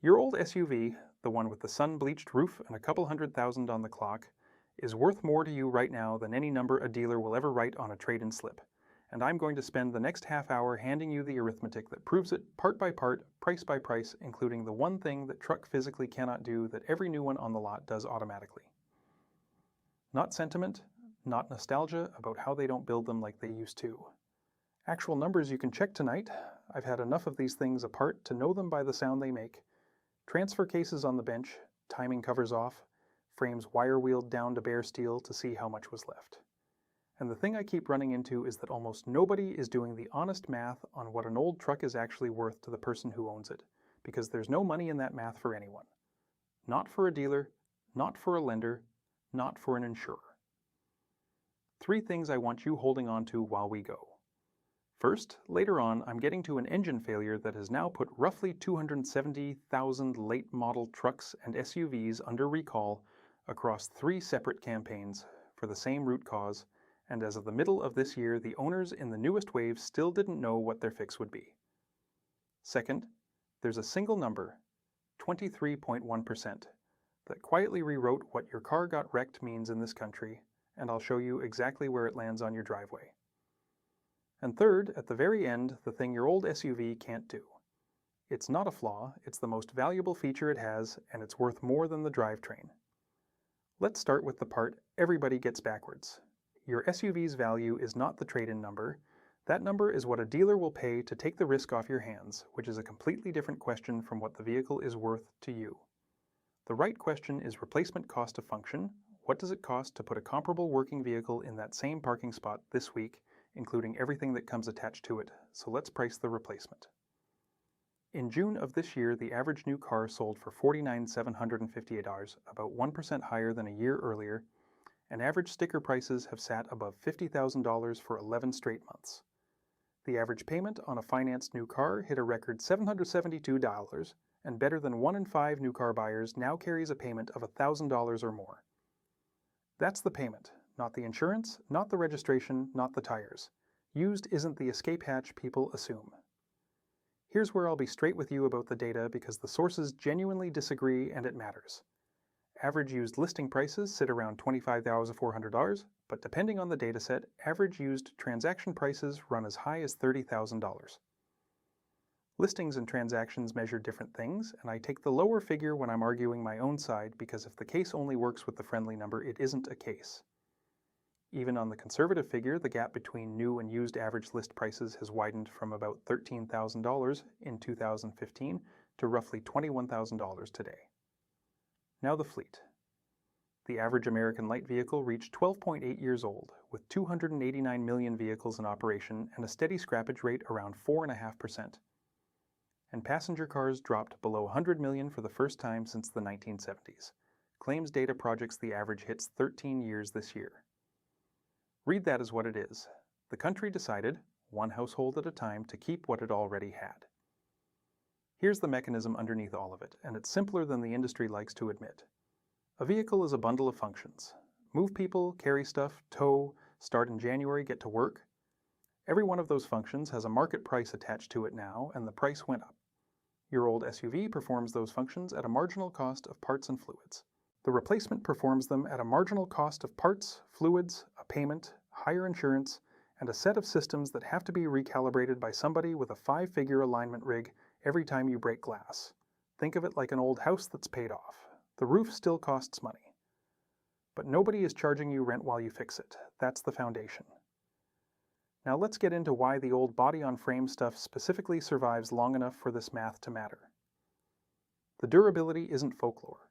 Your old SUV, the one with the sun-bleached roof and a couple $100,000 on the clock, is worth more to you right now than any number a dealer will ever write on a trade-in slip. And I'm going to spend the next half hour handing you the arithmetic that proves it part by part, price by price, including the one thing that truck physically cannot do that every new one on the lot does automatically. Not sentiment, not nostalgia about how they don't build them like they used to. Actual numbers you can check tonight. I've had enough of these things apart to know them by the sound they make. Transfer cases on the bench, timing covers off, frames wire-wheeled down to bare steel to see how much was left. And the thing I keep running into is that almost nobody is doing the honest math on what an old truck is actually worth to the person who owns it, because there's no money in that math for anyone. Not for a dealer, not for a lender, not for an insurer. 3 things I want you holding on to while we go. First, later on, I'm getting to an engine failure that has now put roughly 270,000 late model trucks and SUVs under recall across 3 separate campaigns for the same root cause, and as of the middle of this year, the owners in the newest wave still didn't know what their fix would be. Second, there's a single number, 23.1%, that quietly rewrote what your car got wrecked means in this country, and I'll show you exactly where it lands on your driveway. And third, at the very end, the thing your old SUV can't do. It's not a flaw, it's the most valuable feature it has, and it's worth more than the drivetrain. Let's start with the part everybody gets backwards. Your SUV's value is not the trade-in number. That number is what a dealer will pay to take the risk off your hands, which is a completely different question from what the vehicle is worth to you. The right question is replacement cost of function. What does it cost to put a comparable working vehicle in that same parking spot this week, including everything that comes attached to it, so let's price the replacement. In June of this year, the average new car sold for $49,758, about 1% higher than a year earlier, and average sticker prices have sat above $50,000 for 11 straight months. The average payment on a financed new car hit a record $772, and better than 1 in 5 new car buyers now carries a payment of $1,000 or more. That's the payment. Not the insurance, not the registration, not the tires. Used isn't the escape hatch people assume. Here's where I'll be straight with you about the data because the sources genuinely disagree and it matters. Average used listing prices sit around $25,400, but depending on the dataset, average used transaction prices run as high as $30,000. Listings and transactions measure different things, and I take the lower figure when I'm arguing my own side because if the case only works with the friendly number, it isn't a case. Even on the conservative figure, the gap between new and used average list prices has widened from about $13,000 in 2015 to roughly $21,000 today. Now the fleet. The average American light vehicle reached 12.8 years old, with 289 million vehicles in operation and a steady scrappage rate around 4.5%. And passenger cars dropped below 100 million for the first time since the 1970s. Claims data projects the average hits 13 years this year. Read that as what it is. The country decided, one household at a time, to keep what it already had. Here's the mechanism underneath all of it, and it's simpler than the industry likes to admit. A vehicle is a bundle of functions. Move people, carry stuff, tow, start in January, get to work. Every one of those functions has a market price attached to it now, and the price went up. Your old SUV performs those functions at a marginal cost of parts and fluids. The replacement performs them at a marginal cost of parts, fluids, a payment, higher insurance, and a set of systems that have to be recalibrated by somebody with a 5-figure alignment rig every time you break glass. Think of it like an old house that's paid off. The roof still costs money. But nobody is charging you rent while you fix it. That's the foundation. Now let's get into why the old body-on-frame stuff specifically survives long enough for this math to matter. The durability isn't folklore.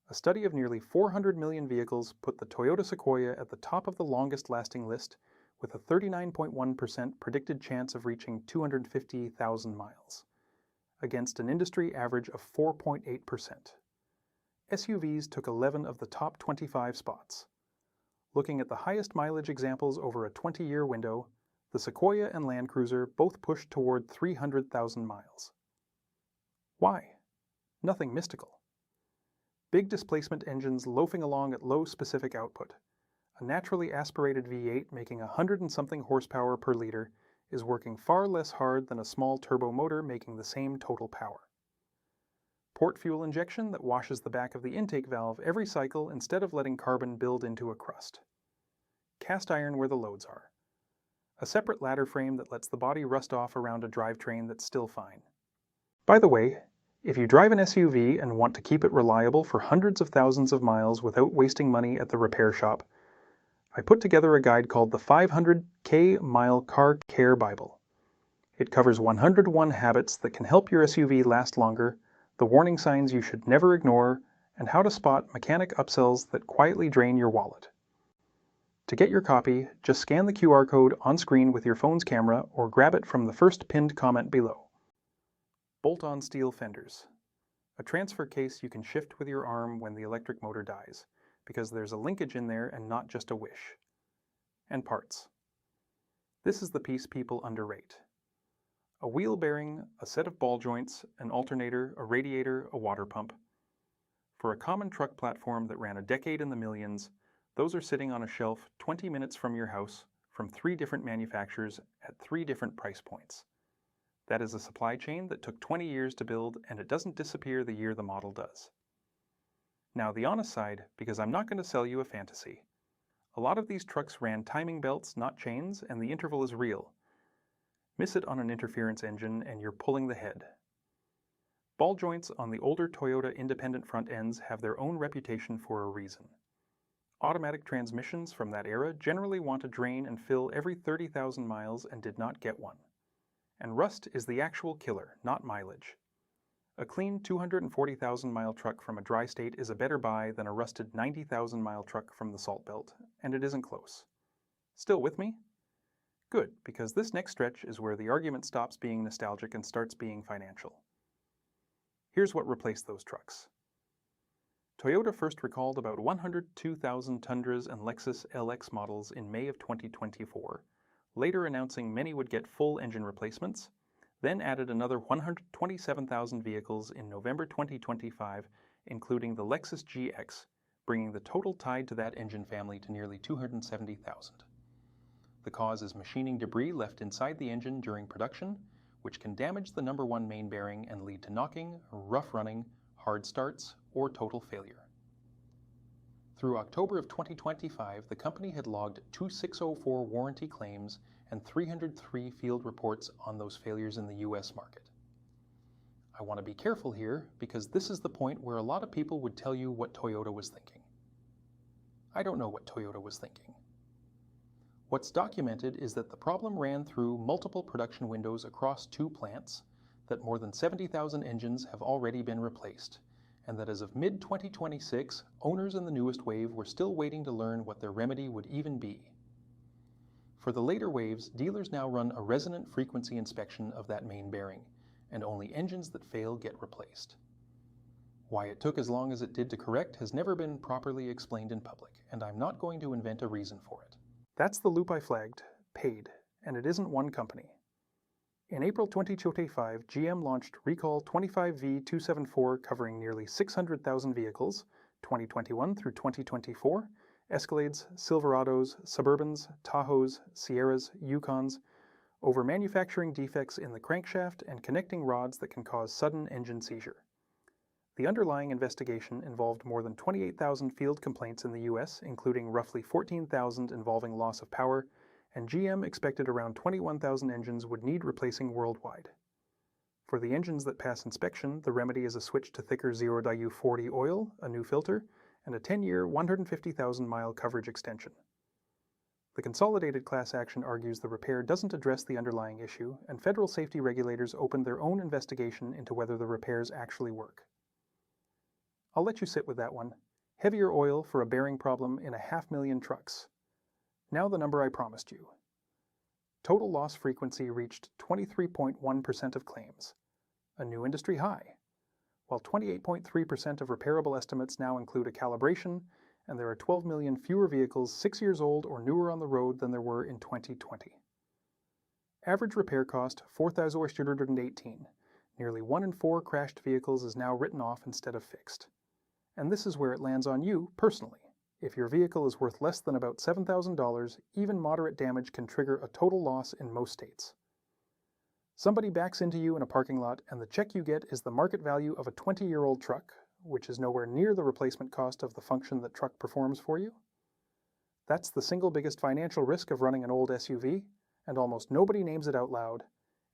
A study of nearly 400 million vehicles put the Toyota Sequoia at the top of the longest-lasting list, with a 39.1% predicted chance of reaching 250,000 miles, against an industry average of 4.8%. SUVs took 11 of the top 25 spots. Looking at the highest mileage examples over a 20-year window, the Sequoia and Land Cruiser both pushed toward 300,000 miles. Why? Nothing mystical. Big displacement engines loafing along at low specific output. A naturally aspirated V8 making 100-and-something horsepower per liter is working far less hard than a small turbo motor making the same total power. port fuel injection that washes the back of the intake valve every cycle instead of letting carbon build into a crust. Cast iron where the loads are. A separate ladder frame that lets the body rust off around a drivetrain that's still fine. By the way, if you drive an SUV and want to keep it reliable for hundreds of thousands of miles without wasting money at the repair shop, I put together a guide called the 500K Mile Car Care Bible. It covers 101 habits that can help your SUV last longer, the warning signs you should never ignore, and how to spot mechanic upsells that quietly drain your wallet. To get your copy, just scan the QR code on screen with your phone's camera or grab it from the first pinned comment below. Bolt-on steel fenders. A transfer case you can shift with your arm when the electric motor dies, because there's a linkage in there and not just a wish. And parts. This is the piece people underrate. A wheel bearing, a set of ball joints, an alternator, a radiator, a water pump. For a common truck platform that ran a decade in the millions, those are sitting on a shelf 20 minutes from your house from 3 different manufacturers at 3 different price points. That is a supply chain that took 20 years to build, and it doesn't disappear the year the model does. Now the honest side, because I'm not going to sell you a fantasy. A lot of these trucks ran timing belts, not chains, and the interval is real. Miss it on an interference engine and you're pulling the head. Ball joints on the older Toyota independent front ends have their own reputation for a reason. Automatic transmissions from that era generally want to drain and fill every 30,000 miles and did not get one. And rust is the actual killer, not mileage. A clean 240,000 mile truck from a dry state is a better buy than a rusted 90,000 mile truck from the Salt Belt, and it isn't close. Still with me? Good, because this next stretch is where the argument stops being nostalgic and starts being financial. Here's what replaced those trucks. Toyota first recalled about 102,000 Tundras and Lexus LX models in May of 2024, later announcing many would get full engine replacements, then added another 127,000 vehicles in November 2025, including the Lexus GX, bringing the total tied to that engine family to nearly 270,000. The cause is machining debris left inside the engine during production, which can damage the number 1 main bearing and lead to knocking, rough running, hard starts, or total failure. Through October of 2025, the company had logged 2604 warranty claims and 303 field reports on those failures in the US market. I want to be careful here because this is the point where a lot of people would tell you what Toyota was thinking. I don't know what Toyota was thinking. What's documented is that the problem ran through multiple production windows across 2 plants, that more than 70,000 engines have already been replaced, and that as of mid-2026, owners in the newest wave were still waiting to learn what their remedy would even be. For the later waves, dealers now run a resonant frequency inspection of that main bearing, and only engines that fail get replaced. Why it took as long as it did to correct has never been properly explained in public, and I'm not going to invent a reason for it. That's the loop I flagged, paid, and it isn't one company. In April 2025, GM launched Recall 25V274 covering nearly 600,000 vehicles, 2021 through 2024, Escalades, Silverados, Suburbans, Tahoes, Sierras, Yukons, over manufacturing defects in the crankshaft and connecting rods that can cause sudden engine seizure. The underlying investigation involved more than 28,000 field complaints in the US, including roughly 14,000 involving loss of power, and GM expected around 21,000 engines would need replacing worldwide. For the engines that pass inspection, the remedy is a switch to thicker 0-Diu-40 oil, a new filter, and a 10-year, 150,000-mile coverage extension. The consolidated class action argues the repair doesn't address the underlying issue, and federal safety regulators opened their own investigation into whether the repairs actually work. I'll let you sit with that one. Heavier oil for a bearing problem in 500,000 trucks. Now the number I promised you. Total loss frequency reached 23.1% of claims, a new industry high, while 28.3% of repairable estimates now include a calibration, and there are 12 million fewer vehicles 6 years old or newer on the road than there were in 2020. Average repair cost 4,818. Nearly 1 in 4 crashed vehicles is now written off instead of fixed. And this is where it lands on you personally. If your vehicle is worth less than about $7,000, even moderate damage can trigger a total loss in most states. Somebody backs into you in a parking lot and the check you get is the market value of a 20-year-old truck, which is nowhere near the replacement cost of the function that truck performs for you. That's the single biggest financial risk of running an old SUV, and almost nobody names it out loud.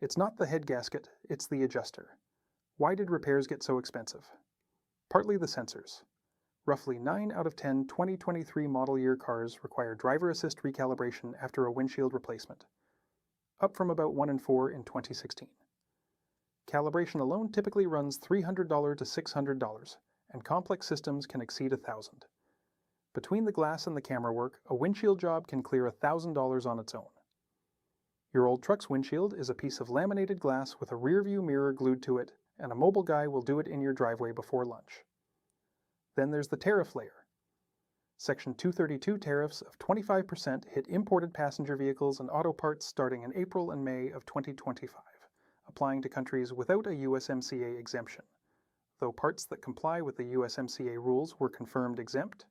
It's not the head gasket, it's the adjuster. Why did repairs get so expensive? Partly the sensors. Roughly 9 out of 10 2023 model year cars require driver assist recalibration after a windshield replacement, up from about 1 in 4 in 2016. Calibration alone typically runs $300 to $600, and complex systems can exceed $1,000. Between the glass and the camera work, a windshield job can clear $1,000 on its own. Your old truck's windshield is a piece of laminated glass with a rear-view mirror glued to it, and a mobile guy will do it in your driveway before lunch. Then there's the tariff layer. Section 232 tariffs of 25% hit imported passenger vehicles and auto parts starting in April and May of 2025, applying to countries without a USMCA exemption, though parts that comply with the USMCA rules were confirmed exempt.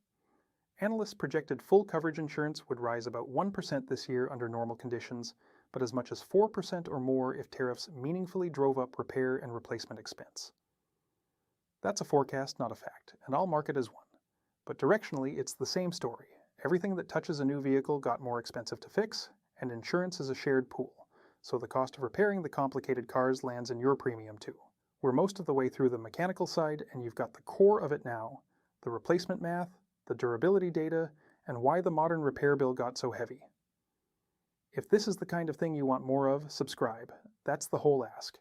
Analysts projected full coverage insurance would rise about 1% this year under normal conditions, but as much as 4% or more if tariffs meaningfully drove up repair and replacement expense. That's a forecast, not a fact, and I'll mark it as one. But directionally, it's the same story. Everything that touches a new vehicle got more expensive to fix, and insurance is a shared pool, so the cost of repairing the complicated cars lands in your premium too. We're most of the way through the mechanical side, and you've got the core of it now, the replacement math, the durability data, and why the modern repair bill got so heavy. If this is the kind of thing you want more of, subscribe. That's the whole ask.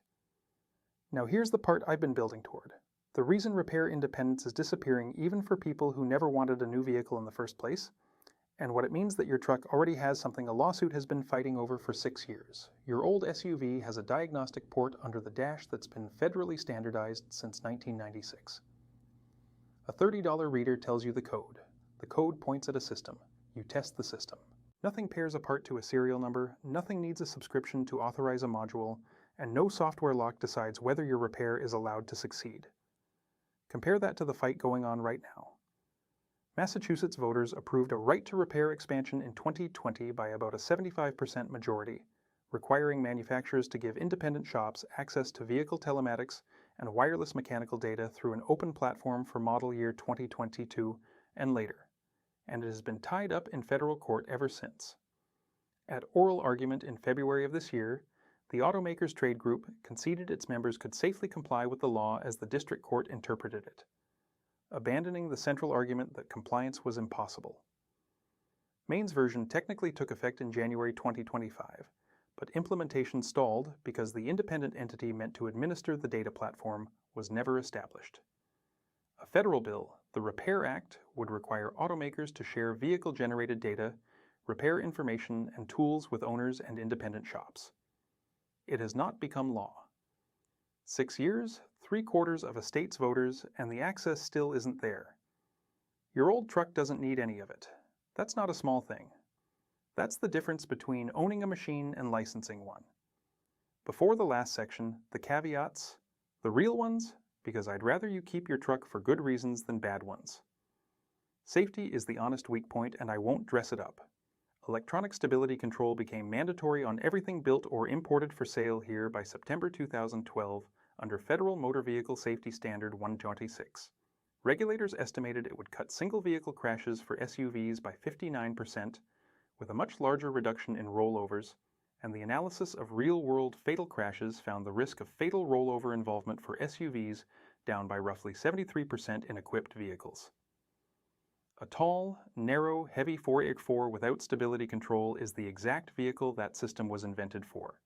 Now here's the part I've been building toward. The reason repair independence is disappearing even for people who never wanted a new vehicle in the first place, and what it means that your truck already has something a lawsuit has been fighting over for 6 years. Your old SUV has a diagnostic port under the dash that's been federally standardized since 1996. A $30 reader tells you the code. The code points at a system. You test the system. Nothing pairs a part to a serial number, nothing needs a subscription to authorize a module, and no software lock decides whether your repair is allowed to succeed. Compare that to the fight going on right now. Massachusetts voters approved a right to repair expansion in 2020 by about a 75% majority, requiring manufacturers to give independent shops access to vehicle telematics and wireless mechanical data through an open platform for model year 2022 and later, and it has been tied up in federal court ever since. At oral argument in February of this year, the automakers' trade group conceded its members could safely comply with the law as the district court interpreted it, abandoning the central argument that compliance was impossible. Maine's version technically took effect in January 2025, but implementation stalled because the independent entity meant to administer the data platform was never established. A federal bill, the Repair Act, would require automakers to share vehicle-generated data, repair information, and tools with owners and independent shops. It has not become law. 6 years, 3/4 of a state's voters, and the access still isn't there. Your old truck doesn't need any of it. That's not a small thing. That's the difference between owning a machine and licensing one. Before the last section, the caveats, the real ones, because I'd rather you keep your truck for good reasons than bad ones. Safety is the honest weak point, and I won't dress it up. Electronic stability control became mandatory on everything built or imported for sale here by September 2012 under Federal Motor Vehicle Safety Standard 126. Regulators estimated it would cut single vehicle crashes for SUVs by 59%, with a much larger reduction in rollovers, and the analysis of real-world fatal crashes found the risk of fatal rollover involvement for SUVs down by roughly 73% in equipped vehicles. A tall, narrow, heavy 4x4 without stability control is the exact vehicle that system was invented for.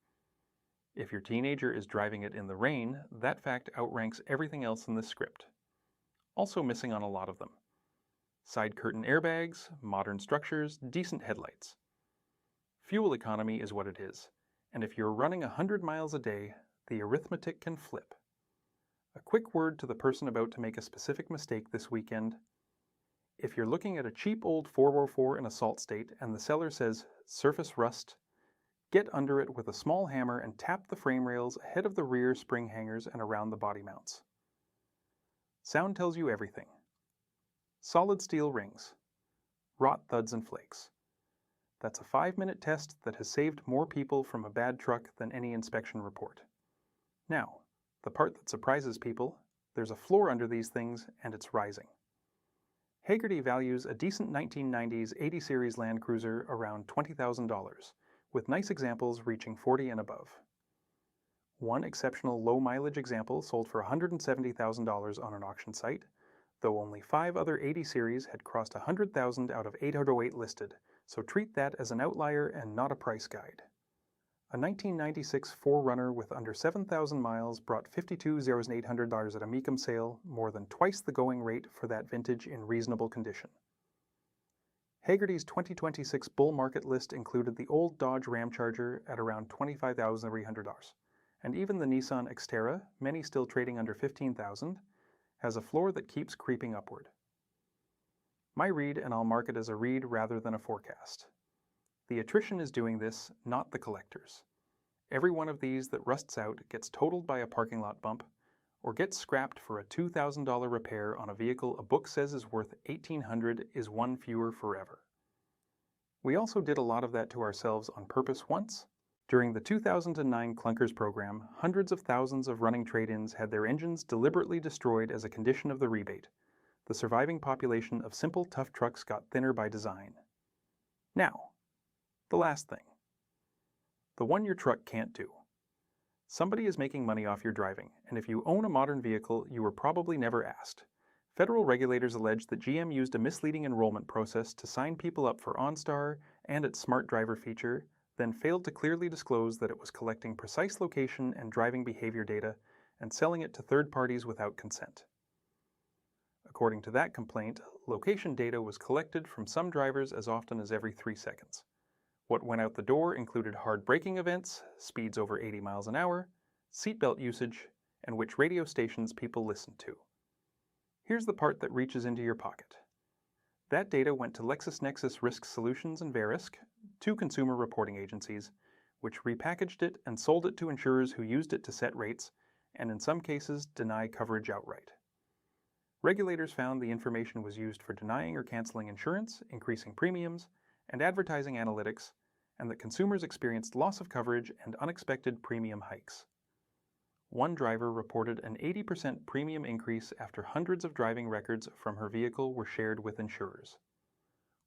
If your teenager is driving it in the rain, that fact outranks everything else in this script. Also missing on a lot of them. Side curtain airbags, modern structures, decent headlights. Fuel economy is what it is, and if you're running 100 miles a day, the arithmetic can flip. A quick word to the person about to make a specific mistake this weekend. If you're looking at a cheap old 4x4 in a salt state and the seller says surface rust, get under it with a small hammer and tap the frame rails ahead of the rear spring hangers and around the body mounts. Sound tells you everything. Solid steel rings. Wrought thuds and flakes. That's a 5-minute test that has saved more people from a bad truck than any inspection report. Now, the part that surprises people, there's a floor under these things and it's rising. Hagerty values a decent 1990s 80 Series Land Cruiser around $20,000, with nice examples reaching $40,000 and above. One exceptional low-mileage example sold for $170,000 on an auction site, though only 5 other 80 Series had crossed $100,000 out of 808 listed, so treat that as an outlier and not a price guide. A 1996 4Runner with under 7,000 miles brought $52,800 at a Mecum sale, more than twice the going rate for that vintage in reasonable condition. Hagerty's 2026 bull market list included the old Dodge Ramcharger at around $25,300, and even the Nissan Xterra, many still trading under $15,000, has a floor that keeps creeping upward. My read, and I'll mark it as a read rather than a forecast. The attrition is doing this, not the collectors. Every one of these that rusts out gets totaled by a parking lot bump, or gets scrapped for a $2,000 repair on a vehicle a book says is worth $1,800 is one fewer forever. We also did a lot of that to ourselves on purpose once. During the 2009 Clunkers program, hundreds of thousands of running trade-ins had their engines deliberately destroyed as a condition of the rebate. The surviving population of simple, tough trucks got thinner by design. Now, the last thing. The one your truck can't do. Somebody is making money off your driving, and if you own a modern vehicle, you were probably never asked. Federal regulators allege that GM used a misleading enrollment process to sign people up for OnStar and its Smart Driver feature, then failed to clearly disclose that it was collecting precise location and driving behavior data and selling it to third parties without consent. According to that complaint, location data was collected from some drivers as often as every 3 seconds. What went out the door included hard braking events, speeds over 80 miles an hour, seatbelt usage, and which radio stations people listened to. Here's the part that reaches into your pocket. That data went to LexisNexis Risk Solutions and Verisk, 2 consumer reporting agencies, which repackaged it and sold it to insurers who used it to set rates, and in some cases deny coverage outright. Regulators found the information was used for denying or canceling insurance, increasing premiums, and advertising analytics, and that consumers experienced loss of coverage and unexpected premium hikes. One driver reported an 80% premium increase after hundreds of driving records from her vehicle were shared with insurers.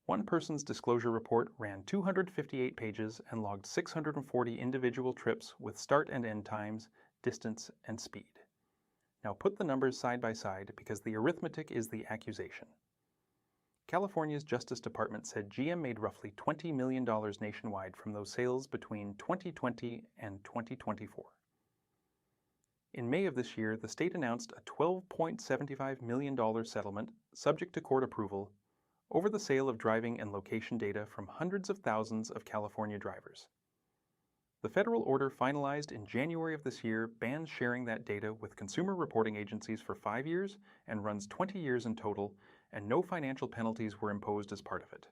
One person's disclosure report ran 258 pages and logged 640 individual trips with start and end times, distance, and speed. Now put the numbers side by side because the arithmetic is the accusation. California's Justice Department said GM made roughly $20 million nationwide from those sales between 2020 and 2024. In May of this year, the state announced a $12.75 million settlement, subject to court approval, over the sale of driving and location data from hundreds of thousands of California drivers. The federal order finalized in January of this year bans sharing that data with consumer reporting agencies for 5 years and runs 20 years in total, and no financial penalties were imposed as part of it.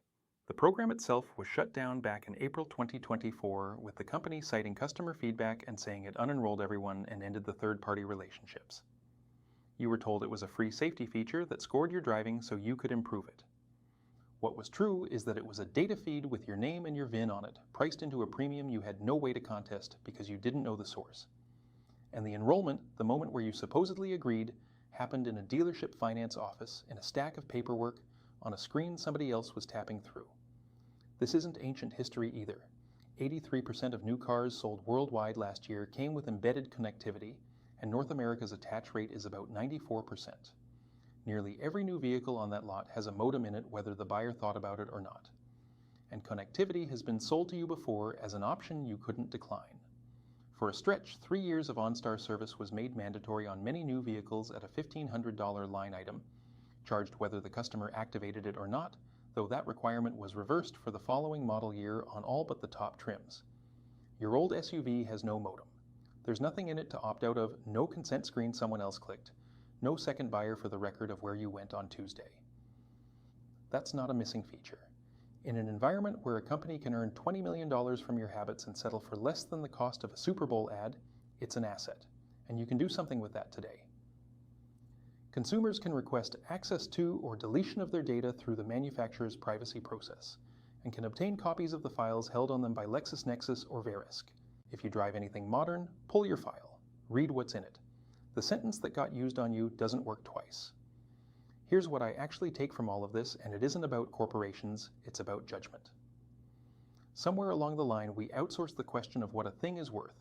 The program itself was shut down back in April 2024, with the company citing customer feedback and saying it unenrolled everyone and ended the third-party relationships. You were told it was a free safety feature that scored your driving so you could improve it. What was true is that it was a data feed with your name and your VIN on it, priced into a premium you had no way to contest because you didn't know the source. And the enrollment, the moment where you supposedly agreed, happened in a dealership finance office in a stack of paperwork on a screen somebody else was tapping through. This isn't ancient history either. 83% of new cars sold worldwide last year came with embedded connectivity, and North America's attach rate is about 94%. Nearly every new vehicle on that lot has a modem in it whether the buyer thought about it or not. And connectivity has been sold to you before as an option you couldn't decline. For a stretch, 3 years of OnStar service was made mandatory on many new vehicles at a $1,500 line item, charged whether the customer activated it or not, though that requirement was reversed for the following model year on all but the top trims. Your old SUV has no modem. There's nothing in it to opt out of, no consent screen someone else clicked, no second buyer for the record of where you went on Tuesday. That's not a missing feature. In an environment where a company can earn $20 million from your habits and settle for less than the cost of a Super Bowl ad, it's an asset, and you can do something with that today. Consumers can request access to or deletion of their data through the manufacturer's privacy process. and can obtain copies of the files held on them by LexisNexis or Verisk. If you drive anything modern, pull your file. Read what's in it. The sentence that got used on you doesn't work twice. Here's what I actually take from all of this, and it isn't about corporations, it's about judgment. Somewhere along the line, we outsource the question of what a thing is worth.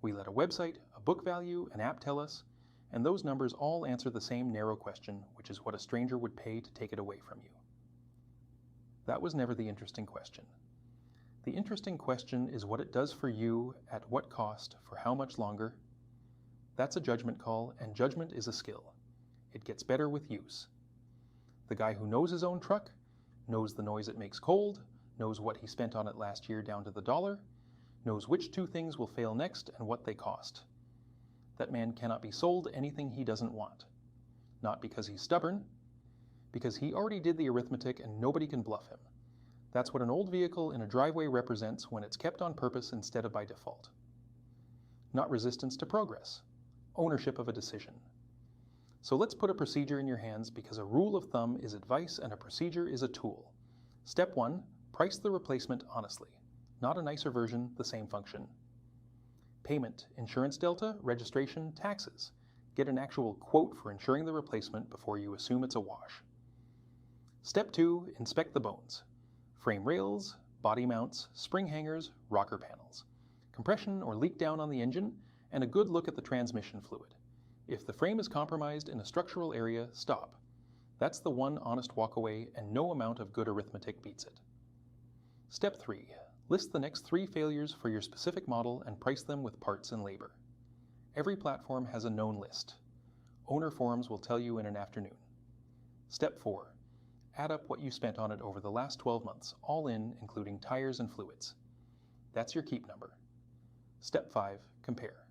We let a website, a book value, an app tell us, and those numbers all answer the same narrow question, which is what a stranger would pay to take it away from you. That was never the interesting question. The interesting question is what it does for you, at what cost, for how much longer. That's a judgment call, and judgment is a skill. It gets better with use. The guy who knows his own truck, knows the noise it makes cold, knows what he spent on it last year down to the dollar, knows which two things will fail next and what they cost. That man cannot be sold anything he doesn't want. Not because he's stubborn, because he already did the arithmetic and nobody can bluff him. That's what an old vehicle in a driveway represents when it's kept on purpose instead of by default. Not resistance to progress, ownership of a decision. So let's put a procedure in your hands, because a rule of thumb is advice and a procedure is a tool. Step 1, price the replacement honestly. Not a nicer version, the same function. Payment, insurance delta, registration, taxes. Get an actual quote for insuring the replacement before you assume it's a wash. Step 2, inspect the bones. Frame rails, body mounts, spring hangers, rocker panels. Compression or leak down on the engine, and a good look at the transmission fluid. If the frame is compromised in a structural area, stop. That's the one honest walkaway, and no amount of good arithmetic beats it. Step 3. List the next 3 failures for your specific model and price them with parts and labor. Every platform has a known list. Owner forums will tell you in an afternoon. Step 4. Add up what you spent on it over the last 12 months, all in, including tires and fluids. That's your keep number. Step 5. Compare.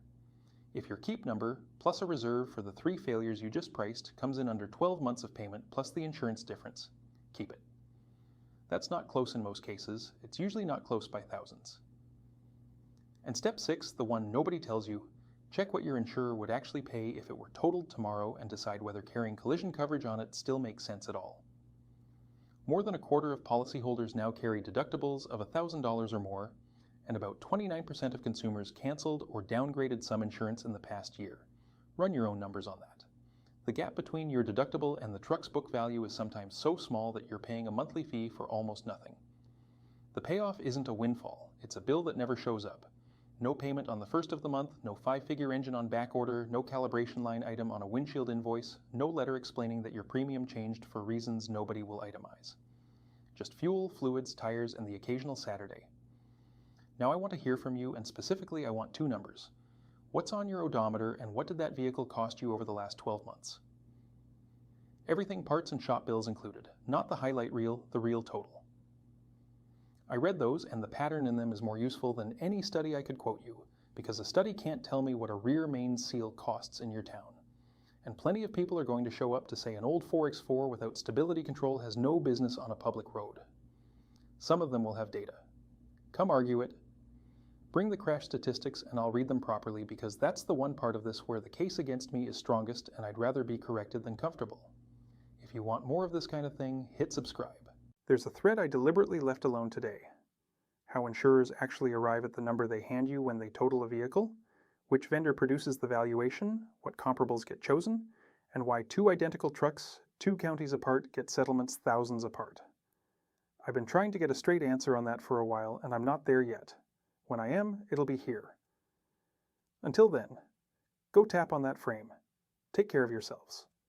If your keep number, plus a reserve for the 3 failures you just priced, comes in under 12 months of payment plus the insurance difference, keep it. That's not close in most cases. It's usually not close by thousands. And step 6, the one nobody tells you, check what your insurer would actually pay if it were totaled tomorrow and decide whether carrying collision coverage on it still makes sense at all. More than a quarter of policyholders now carry deductibles of $1,000 or more, and about 29% of consumers canceled or downgraded some insurance in the past year. Run your own numbers on that. The gap between your deductible and the truck's book value is sometimes so small that you're paying a monthly fee for almost nothing. The payoff isn't a windfall, it's a bill that never shows up. No payment on the first of the month, no 5-figure engine on back order, no calibration line item on a windshield invoice, no letter explaining that your premium changed for reasons nobody will itemize. Just fuel, fluids, tires, and the occasional Saturday. Now I want to hear from you, and specifically I want 2 numbers. What's on your odometer, and what did that vehicle cost you over the last 12 months? Everything parts and shop bills included, not the highlight reel, the real total. I read those, and the pattern in them is more useful than any study I could quote you, because a study can't tell me what a rear main seal costs in your town. And plenty of people are going to show up to say an old 4x4 without stability control has no business on a public road. Some of them will have data. Come argue it. Bring the crash statistics and I'll read them properly, because that's the one part of this where the case against me is strongest and I'd rather be corrected than comfortable. If you want more of this kind of thing, hit subscribe. There's a thread I deliberately left alone today. How insurers actually arrive at the number they hand you when they total a vehicle, which vendor produces the valuation, what comparables get chosen, and why 2 identical trucks, 2 counties apart, get settlements thousands apart. I've been trying to get a straight answer on that for a while, and I'm not there yet. When I am, it'll be here. Until then, go tap on that frame. Take care of yourselves.